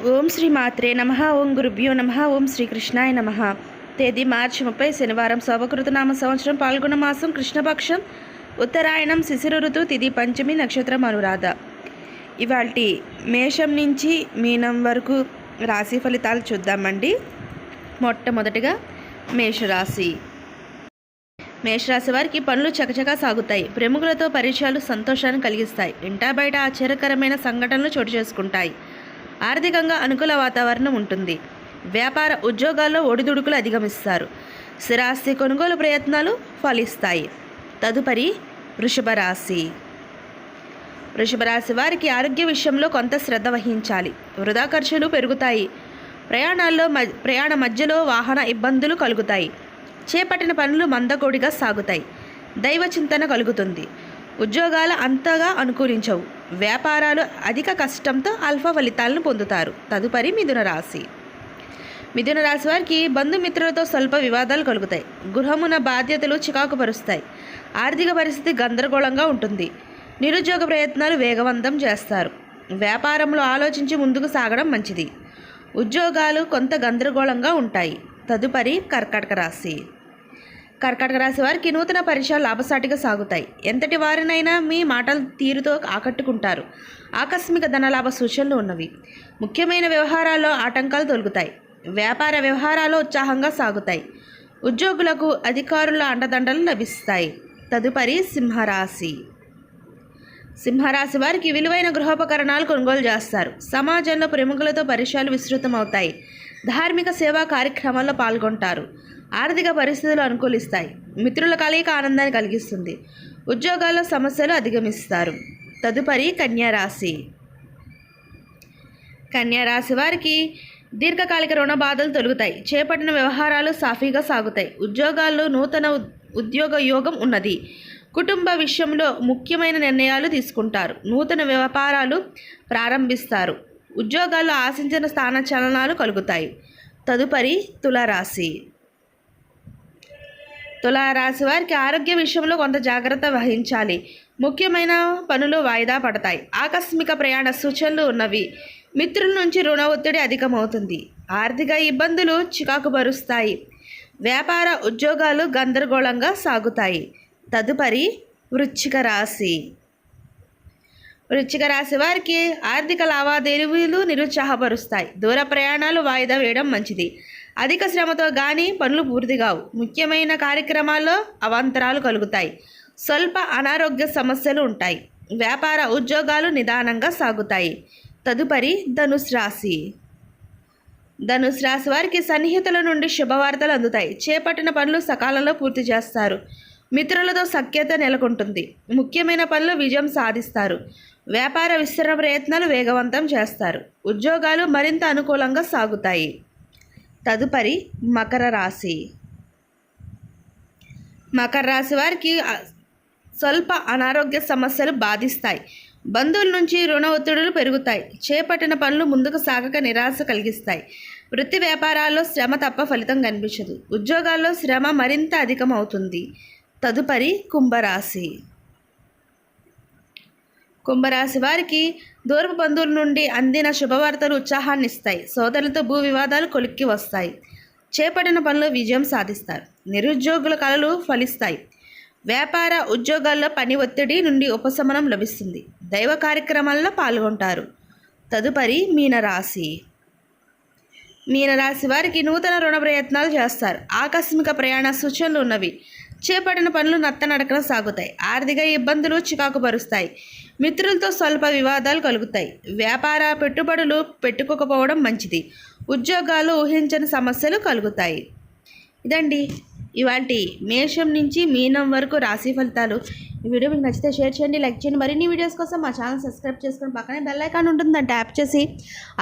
ఓం శ్రీ మాత్రే నమః. ఓం గురుభ్యో నమః. ఓం శ్రీకృష్ణాయ నమః. తేదీ మార్చి 30 శనివారం, శోభకృతనామ సంవత్సరం, పాల్గొన మాసం, కృష్ణపక్షం, ఉత్తరాయణం, శిశిర ఋతువు, తిథి పంచమి, నక్షత్రం అనురాధ. ఇవాల్టి మేషం నుంచి మీనం వరకు రాశి ఫలితాలు చూద్దామండి. మొట్టమొదటిగా మేషరాశి. మేషరాశి వారికి పనులు చకచకా సాగుతాయి. ప్రముఖులతో పరిచయాలు సంతోషాన్ని కలిగిస్తాయి. ఇంటా బయట ఆశ్చర్యకరమైన సంఘటనలు చోటు చేసుకుంటాయి. ఆర్థికంగా అనుకూల వాతావరణం ఉంటుంది. వ్యాపార ఉద్యోగాల్లో ఒడిదుడుకులు అధిగమిస్తారు. స్థిరాస్తి కొనుగోలు ప్రయత్నాలు ఫలిస్తాయి. తదుపరి వృషభ రాశి. వృషభ రాశి వారికి ఆరోగ్య విషయంలో కొంత శ్రద్ధ వహించాలి. వృధా ఖర్చులు పెరుగుతాయి. ప్రయాణ మధ్యలో వాహన ఇబ్బందులు కలుగుతాయి. చేపట్టిన పనులు మందకొడిగా సాగుతాయి. దైవ చింతన కలుగుతుంది. ఉద్యోగాలు అంతగా అనుకూలించవు. వ్యాపారాలు అధిక కష్టంతో అల్ఫా ఫలితాలను పొందుతారు. తదుపరి మిథున రాశి. మిథున రాశి వారికి బంధుమిత్రులతో స్వల్ప వివాదాలు కలుగుతాయి. గృహమున బాధ్యతలు చికాకుపరుస్తాయి. ఆర్థిక పరిస్థితి గందరగోళంగా ఉంటుంది. నిరుద్యోగ ప్రయత్నాలు వేగవంతం చేస్తారు. వ్యాపారంలో ఆలోచించి ముందుకు సాగడం మంచిది. ఉద్యోగాలు కొంత గందరగోళంగా ఉంటాయి. తదుపరి కర్కాటక రాశి. కర్కాటక రాశి వారికి నూతన పరిచయాలు లాభసాటిగా సాగుతాయి. ఎంతటి వారినైనా మీ మాటల తీరుతో ఆకట్టుకుంటారు. ఆకస్మిక ధనలాభ సూచనలు ఉన్నవి. ముఖ్యమైన వ్యవహారాల్లో ఆటంకాలు తొలగుతాయి. వ్యాపార వ్యవహారాలు ఉత్సాహంగా సాగుతాయి. ఉద్యోగులకు అధికారుల అండదండలు లభిస్తాయి. తదుపరి సింహరాశి. సింహరాశి వారికి విలువైన గృహోపకరణాలు కొనుగోలు చేస్తారు. సమాజంలో ప్రముఖులతో పరిచయాలు విస్తృతమవుతాయి. ధార్మిక సేవా కార్యక్రమాల్లో పాల్గొంటారు. ఆర్థిక పరిస్థితులు అనుకూలిస్తాయి. మిత్రుల కలయిక ఆనందాన్ని కలిగిస్తుంది. ఉద్యోగాల్లో సమస్యలు అధిగమిస్తారు. తదుపరి కన్యారాశి. కన్యారాశి వారికి దీర్ఘకాలిక రుణ బాధలు తొలుగుతాయి. చేపట్టిన వ్యవహారాలు సాఫీగా సాగుతాయి. ఉద్యోగాల్లో నూతన ఉద్యోగ యోగం ఉన్నది. కుటుంబ విషయంలో ముఖ్యమైన నిర్ణయాలు తీసుకుంటారు. నూతన వ్యాపారాలు ప్రారంభిస్తారు. ఉద్యోగాల్లో ఆశించిన స్థాన చలనాలు కలుగుతాయి. తదుపరి తులారాశి. తులారాశి వారికి ఆరోగ్య విషయంలో కొంత జాగ్రత్త వహించాలి. ముఖ్యమైన పనులు వాయిదా పడతాయి. ఆకస్మిక ప్రయాణ సూచనలు ఉన్నవి. మిత్రుల నుంచి రుణ ఒత్తిడి అధికమవుతుంది. ఆర్థిక ఇబ్బందులు చికాకు పరుస్తాయి. వ్యాపార ఉద్యోగాలు గందరగోళంగా సాగుతాయి. తదుపరి వృశ్చిక రాశి. వృశ్చిక రాశి వారికి ఆర్థిక లావాదేవీలు నిరుత్సాహపరుస్తాయి. దూర ప్రయాణాలు వాయిదా వేయడం మంచిది. అధిక శ్రమతో కానీ పనులు పూర్తి కావు. ముఖ్యమైన కార్యక్రమాల్లో అవాంతరాలు కలుగుతాయి. స్వల్ప అనారోగ్య సమస్యలు ఉంటాయి. వ్యాపార ఉద్యోగాలు నిదానంగా సాగుతాయి. తదుపరి ధనుసు రాశి. ధనుసు రాశి వారికి సన్నిహితుల నుండి శుభవార్తలు అందుతాయి. చేపట్టిన పనులు సకాలంలో పూర్తి చేస్తారు. మిత్రులతో సఖ్యత నెలకొంటుంది. ముఖ్యమైన పనులు విజయం సాధిస్తారు. వ్యాపార విస్తరణ ప్రయత్నాలు వేగవంతం చేస్తారు. ఉద్యోగాలు మరింత అనుకూలంగా సాగుతాయి. తదుపరి మకర రాశి. మకర రాశి వారికి స్వల్ప అనారోగ్య సమస్యలు బాధిస్తాయి. బంధువుల నుంచి రుణ ఒత్తిడులు పెరుగుతాయి. చేపట్టిన పనులు ముందుకు సాగక నిరాశ కలిగిస్తాయి. వృత్తి వ్యాపారాల్లో శ్రమ తప్ప ఫలితం కనిపించదు. ఉద్యోగాల్లో శ్రమ మరింత అధికమవుతుంది. తదుపరి కుంభరాశి. కుంభరాశి వారికి దూరపు బంధువుల నుండి అందిన శుభవార్తలు ఉత్సాహాన్ని ఇస్తాయి. సోదరులతో భూ వివాదాలు కొలిక్కి వస్తాయి. చేపట్టిన పనులు విజయం సాధిస్తారు. నిరుద్యోగుల కలలు ఫలిస్తాయి. వ్యాపార ఉద్యోగాల్లో పని ఒత్తిడి నుండి ఉపశమనం లభిస్తుంది. దైవ కార్యక్రమాల్లో పాల్గొంటారు. తదుపరి మీనరాశి. మీనరాశి వారికి నూతన రుణ ప్రయత్నాలు చేస్తారు. ఆకస్మిక ప్రయాణ సూచనలు ఉన్నవి. చేపట్టిన పనులు నత్తనడకన సాగుతాయి. ఆర్థిక ఇబ్బందులు చికాకు పరుస్తాయి. మిత్రులతో స్వల్ప వివాదాలు కలుగుతాయి. వ్యాపార పెట్టుబడులు పెట్టుకోకపోవడం మంచిది. ఉద్యోగాలు ఊహించని సమస్యలు కలుగుతాయి. ఇదండి ఇవాల్టి మేషం నుంచి మీనం వరకు రాశి ఫలితాలు. ఈ వీడియో మీకు నచ్చితే షేర్ చేయండి, లైక్ చేయండి. మరిన్ని వీడియోస్ కోసం మా ఛానల్ సబ్స్క్రైబ్ చేసుకొని పక్కనే బెల్ ఐకాన్ ఉంటుందని ట్యాప్ చేసి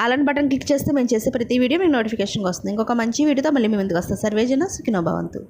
ఆల్ అని బటన్ క్లిక్ చేస్తే మేము చేసే ప్రతి వీడియో మీకు నోటిఫికేషన్ వస్తుంది. ఇంకొక మంచి వీడియోతో మళ్ళీ మీ ముందుకు వస్తాం. సర్వేజన సుఖినో భవంతు.